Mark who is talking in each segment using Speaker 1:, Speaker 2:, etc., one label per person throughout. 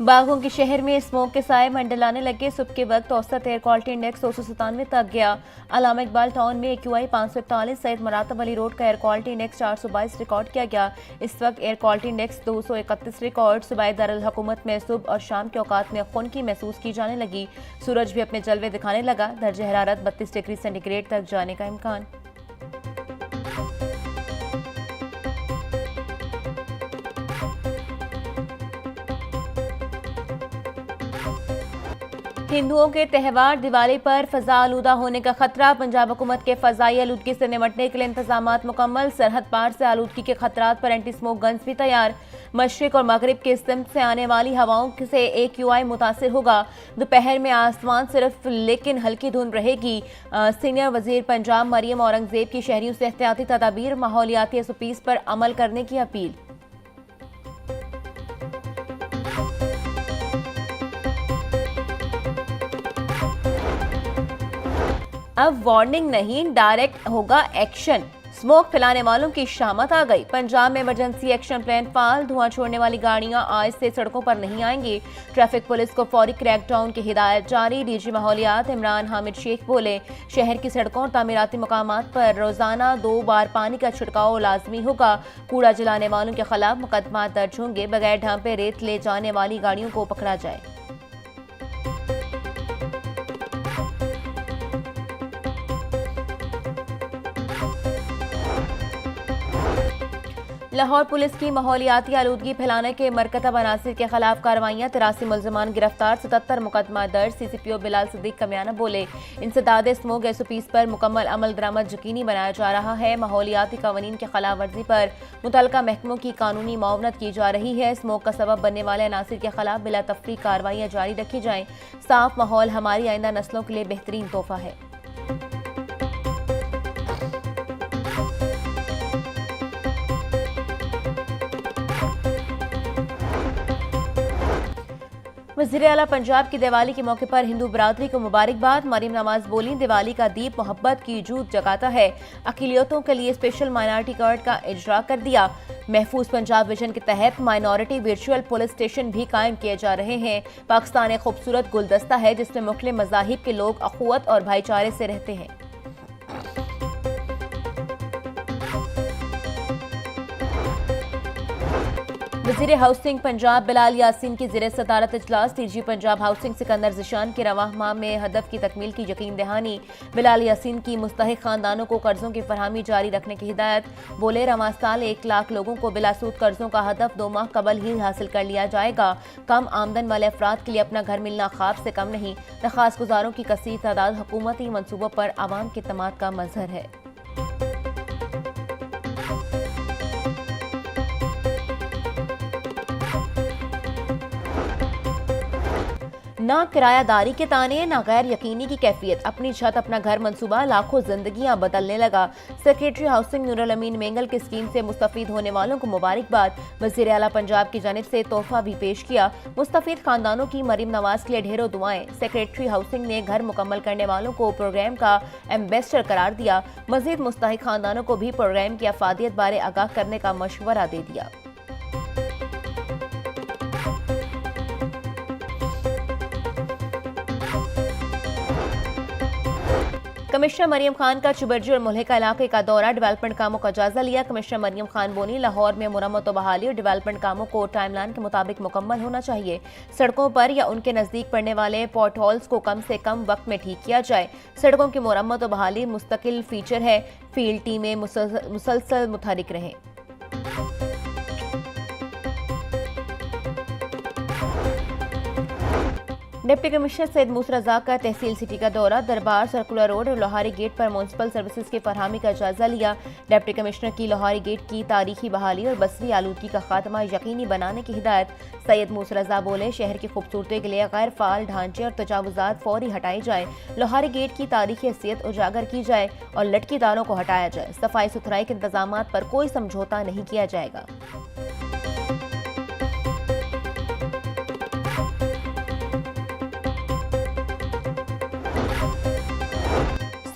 Speaker 1: बागों के शहर में स्मोक के साए मंडलाने लगे। सुबह के वक्त औसत एयर क्वालिटी इंडेक्स 297 तक गया। अलामा इकबाल टाउन में AQI 541 सैयद मरातब अली रोड का एयर क्वालिटी इंडेक्स 422 रिकॉर्ड किया गया। इस वक्त एयर क्वालिटी इंडेक्स 231 रिकॉर्ड। सूबाई दारुल हुकूमत में सुबह और शाम के औकात में खुनकी महसूस की जाने लगी। सूरज भी अपने जलवे दिखाने लगा। दर्जे हरारत 32 डिग्री सेंटीग्रेड तक जाने का इम्कान। हिंदुओं के त्यौहार दिवाली पर फजा आलूदा होने का खतरा। पंजाब हुकूमत के फजाई आलूदगी से निपटने के लिए इंतजामात मुकम्मल। सरहद पार से आलूदगी के खतरात पर एंटी स्मोक गन्स भी तैयार। मशरिक और मगरिब के सिमत से आने वाली हवाओं से AQI मुतासिर होगा। दोपहर में आसमान सिर्फ लेकिन हल्की धुंध रहेगी। सीनियर वजीर पंजाब मरियम औरंगजेब की शहरियों से एहतियाती तदाबीर, माहौलियाती SOPs पर अमल करने की अपील। अब वार्निंग नहीं, डायरेक्ट होगा एक्शन। स्मोक फैलाने वालों की शामत आ गई। पंजाब में इमरजेंसी एक्शन प्लान फाल। धुआं छोड़ने वाली गाड़ियां आज से सड़कों पर नहीं आएंगी। ट्रैफिक पुलिस को फौरी क्रैकडाउन की हिदायत जारी। DG माहौलियात इमरान हामिद शेख बोले, शहर की सड़कों और तामीराती मकामात पर रोजाना 2 बार पानी का छिड़काव लाजमी होगा। कूड़ा जलाने वालों के खिलाफ मुकदमा दर्ज होंगे। बगैर ढांपे रेत ले जाने वाली गाड़ियों को पकड़ा जाए। लाहौर पुलिस की माहौलियाती आलूदगी फैलाने के मरकतब अनासिर के खिलाफ कार्रवाइयां। 83 मुलजमान गिरफ्तार, 77 मुकदमा दर्ज। CCPO बिलाल सिद्दीक कमियाना बोले, इंसदाद स्मोक SOPs पर मुकम्मल अमल दरामद यकीनी बनाया जा रहा है। माहौलियाती कवानीन की खिलाफ वर्जी पर मुतल्लिका महकमों की कानूनी मुआवनत की जा रही है। स्मोक का सबब बनने वाले अनासिर के खिलाफ बिला तफरीक कार्रवाइयां जारी रखी जाएं। साफ माहौल हमारी आइंदा नस्लों के लिए बेहतरीन तोहफा है। वज़ीर आला पंजाब की दिवाली के मौके पर हिंदू बरादरी को मुबारकबाद। मरीम नवाज बोली, दिवाली का दीप मोहब्बत की जूत जगाता है। अक़लियतों के लिए स्पेशल माइनॉरिटी कार्ड का इजरा कर दिया। महफूज पंजाब विजन के तहत माइनॉरिटी वर्चुअल पुलिस स्टेशन भी कायम किए जा रहे हैं। पाकिस्तान एक खूबसूरत गुलदस्ता है जिसमें मुख्तलिफ मज़ाहिब के लोग अखुवत और भाईचारे से रहते हैं। वज़ीर हाउसिंग पंजाब बिलाल यासीन की ज़ेर सदारत इजलास। DG पंजाब हाउसिंग सिकंदर ज़िशान के रवाह माह में हदफ की तकमील की यकीन दहानी। बिलाल यासीन की मुस्तहिक खानदानों को कर्जों की फरहमी जारी रखने की हिदायत। बोले, रवां साल 1 लाख लोगों को बिलासूद कर्जों का हदफ 2 माह कबल ही हासिल कर लिया जाएगा। कम आमदन वाले अफराद के लिए अपना घर मिलना ख्वाब से कम नहीं। दरख्वास्त गुजारों की कसीर तादाद हुकूमती मनसूबों पर आवाम के एतमाद का मजहर है। ना किरायादारी के ताने, ना गैर यकीनी की कैफियत। अपनी छत अपना घर मंसूबा लाखों जिंदगियां बदलने लगा। सेक्रेटरी हाउसिंग नूरुल अमीन मेंगल की स्कीम से मुस्तफीद होने वालों को मुबारकबाद। वज़ीर आला पंजाब की जानिब से तोहफा भी पेश किया। मुस्तफीद खानदानों की मरीम नवाज के लिए ढेरों दुआएं। सेक्रेटरी हाउसिंग ने घर मुकम्मल करने वालों को प्रोग्राम का एम्बेसडर करार दिया। मजीद मुस्तहिक खानदानों को भी प्रोग्राम की अफादियत बारे आगाह करने का मशवरा दे दिया। कमिश्नर मरियम खान का चुबरजी और मुल्हिका इलाके का दौरा। डेवलपमेंट कामों का जायजा लिया। कमिश्नर मरियम खान बोली, लाहौर में मुरम्मत और बहाली और डेवलपमेंट कामों को टाइमलाइन के मुताबिक मुकम्मल होना चाहिए। सड़कों पर या उनके नजदीक पड़ने वाले पॉट होल्स को कम से कम वक्त में ठीक किया जाए। सड़कों की मुरम्मत और बहाली मुस्तकिल फीचर है। फील्ड टीमें मुसलसल मुतहरिक रहें। डिप्टी कमिश्नर सैयद मूसा रज़ा का तहसील सिटी का दौरा। दरबार, सर्कुलर रोड और लोहारी गेट पर म्यूनसिपल सर्विसेज की फरहमी का जायजा लिया। डिप्टी कमिश्नर की लोहारी गेट की तारीखी बहाली और बसरी आलूदगी का खात्मा यकीनी बनाने की हिदायत। सैयद मूसा रज़ा बोले, शहर की खूबसूरती के लिए गैर फाल ढांचे और तजावुजात फौरी हटाए जाए। लोहारी गेट की तारीखी हैसियत उजागर की जाए और लटकी तारों को हटाया जाए। सफाई सुथराई के इंतजाम पर कोई समझौता नहीं किया जाएगा।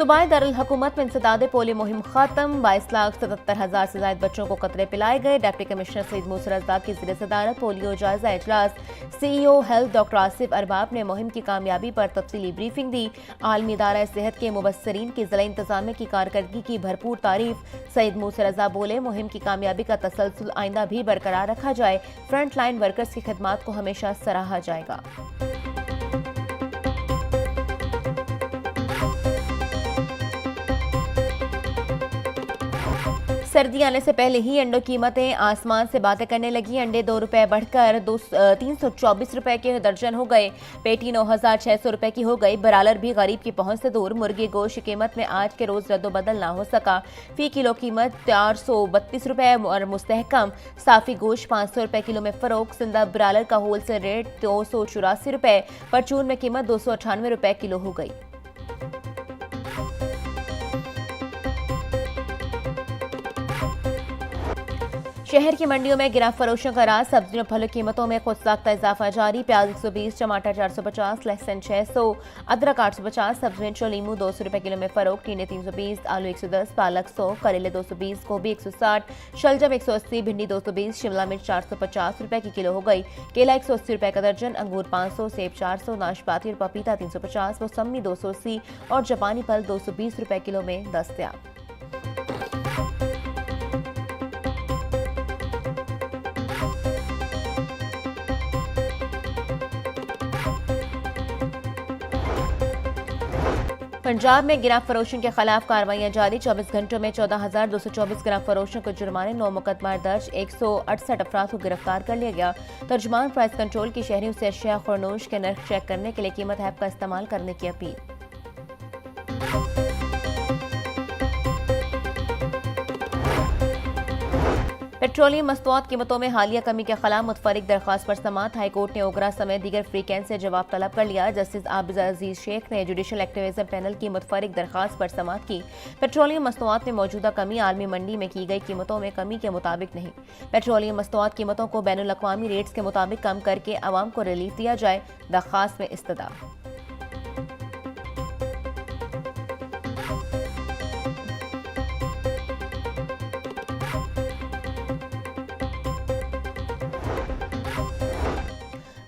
Speaker 1: सूबाई दारुल हुकूमत में इंसदाद पोलियो मुहिम खत्म। 22,77,000 से ज्यादा बच्चों को कतरे पिलाए गए। डिप्टी कमिश्नर सईद मूसा रज़ाक की ज़ेर सदारत पोलियो जायजा इजलास। CEO health doctor Asif Arbab ने मुहिम की कामयाबी पर तफसीली ब्रीफिंग दी। आलमी इदारा सेहत के मुबस्सरीन की ज़िला इंतजामिया की कारकर्दगी की भरपूर तारीफ। सईद मूसा रज़ा बोले, मुहिम की कामयाबी का तसलसल आइंदा भी बरकरार रखा जाए। फ्रंट लाइन वर्कर्स की खिदमात को हमेशा सराहा जाएगा। सर्दी आने से पहले ही अंडों की कीमतें आसमान से बातें करने लगी। अंडे 2 रुपए बढ़कर 324 रुपए के दर्जन हो गए। पेटी 9,600 रुपए की हो गई। बरालर भी गरीब की पहुंच से दूर। मुर्गी गोश्त की कीमत में आज के रोज रद्दोबदल ना हो सका। फी किलो कीमत 432 रुपए और मुस्तहकम साफी गोश्त 500 रुपए किलो में फरोख्त। सिंधा बरालर का होलसेल रेट 284 रुपए। परचून में कीमत 298 रुपए किलो हो गई। शहर की मंडियों में गिरा फरोशों का राज। सब्जियों फलों की कीमतों में खुद साख्ता इजाफा जारी। प्याज 120, टमाटर 450, लहसुन 600, अदरक 850, सब्जी में लीमू 200 रुपए किलो में फरोख्त। टीने 320, आलू 110, पालक 100, करेले 220, गोभी 160, शलजम 180, भिंडी 220, शिमला मिर्च 450 रुपए की किलो हो गई। केला 180 रुपए का दर्जन, अंगूर 500, सेब 400, नाशपाती और पपीता 350, मौसमी 280 और जापानी फल 220 रुपए किलो में दस्तयाब। पंजाब में गिराम फरोशों के खिलाफ कार्रवाइयां जारी। 24 घंटों में 14,224 गिराम फरोशों को जुर्माने, 9 मुकदमा दर्ज, 168 अफराद को गिरफ्तार कर लिया गया। तर्जुमान प्राइस कंट्रोल की शहरियों से अशिया खुरनोश के नर्ख चेक करने के लिए कीमत ऐप का इस्तेमाल करने की अपील। पेट्रोलियम मस्तूआत कीमतों में हालिया कमी के खिलाफ मुतफरिक दरख्वास्त पर समाअत। हाईकोर्ट ने ओगरा समेत दीगर फ्रीकेंस से जवाब तलब कर लिया। जस्टिस आबिद अजीज शेख ने जुडिशल एक्टिविज्म पैनल की मुतफरिक दरख्वास्त पर समाअत की। पेट्रोलियम मस्तूआत में मौजूदा कमी आलमी मंडी में की गई कीमतों में कमी के मुताबिक नहीं। पेट्रोलियम मस्तूआत कीमतों को बैनुल अक़वामी रेट्स के मुताबिक कम करके अवाम को रिलीफ दिया जाए। दरख्वास्त में इस्तदा।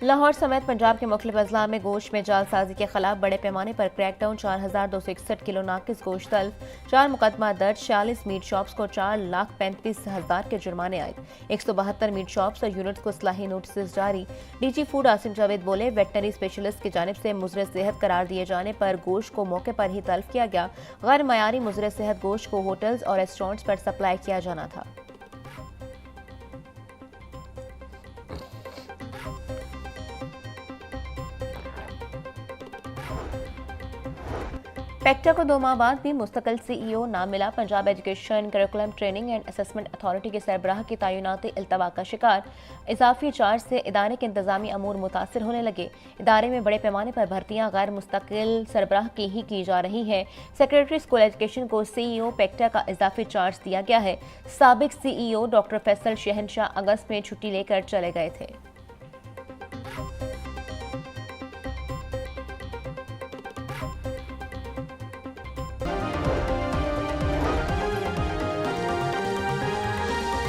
Speaker 1: लाहौर समेत पंजाब के मुख्तलिफ अजला में गोश्त में जालसाजी के खिलाफ बड़े पैमाने पर क्रैकडाउन। 4,261 किलो नाकिस गोश्त तल्फ। 4 मुकदमा दर्ज। 46 मीट शॉप्स को 4,35,000 के जुर्माने आए। 172 मीट शॉप्स और यूनिट्स को इस्लाही नोटिस जारी। डीजी फूड आसिम जावेद बोले, वेटनरी स्पेशलिस्ट की जानिब से मुजर सेहत करार दिए जाने पर गोश्त को मौके पर ही तल्फ किया गया। गैर मयारी मुजर सेहत गोश्त को होटल्स और रेस्टोरेंट्स पर सप्लाई किया जाना था। पेक्टा को 2 माह बाद भी मुस्तकिल CEO ना मिला। Punjab education curriculum training and assessment authority के सरबराह की तैनाती इल्तवा का शिकार। इजाफी चार्ज से इदारे के इंतजामी अमूर मुतासर होने लगे। इदारे में बड़े पैमाने पर भर्तियां गैर मुस्तकिल सरबराह की जा रही हैं। सेक्रेटरी स्कूल एजुकेशन को CEO पेक्टा का इजाफी चार्ज दिया गया है। साबिक CEO डॉक्टर फैसल शहनशाह अगस्त में छुट्टी लेकर चले गए थे।